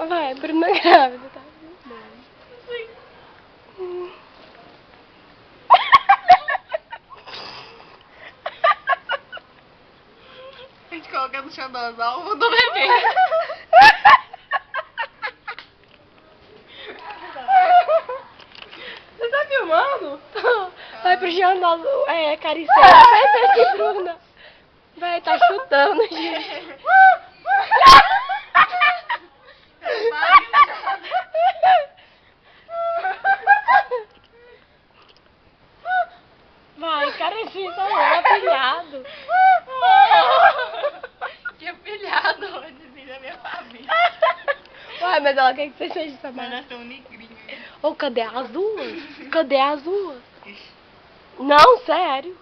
Vai, Bruna grávida, tá? A gente coloca no chão das alvas do bebê. Você tá filmando? Vai pro chão das acariciando. Vai aqui, Bruna. Vai, tá chutando, gente. Vai, carecinha, tá lá, pilhado. Que pilhado, onde da minha família. Uai, mas ela quer que você seja essa Mas mãe. nós somos negrinhos. Ô, cadê as duas? Cadê as duas? Não, sério.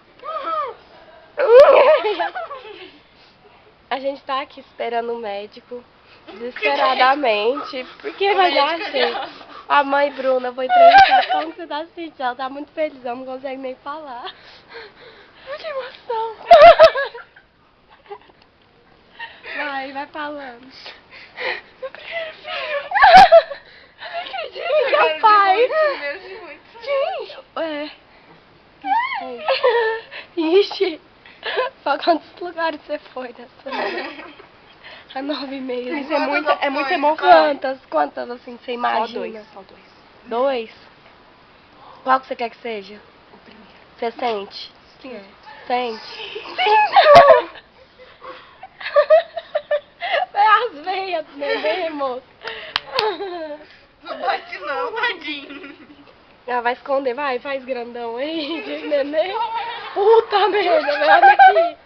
A gente tá aqui esperando o médico desesperadamente. Porque vai dar assim. A mãe Bruna foi entrevistar. Como você tá sentindo? Ela tá muito feliz, ela não consegue nem falar. Que emoção. Vai falando. Meu primeiro filho. Eu não acredito que é o pai. Gente, Ixi. Pra quantos lugares você foi dessa? A 9,5. Isso é muita emoção. Quantas assim você imagina? Só dois. 2? Qual que você quer que seja? O primeiro. Você sente? Sim. Sente? Sim. Vai as veias do neném, moço. Não bate não, tadinho. Ela vai esconder, vai, faz grandão aí, de neném. Puta merda, olha aqui.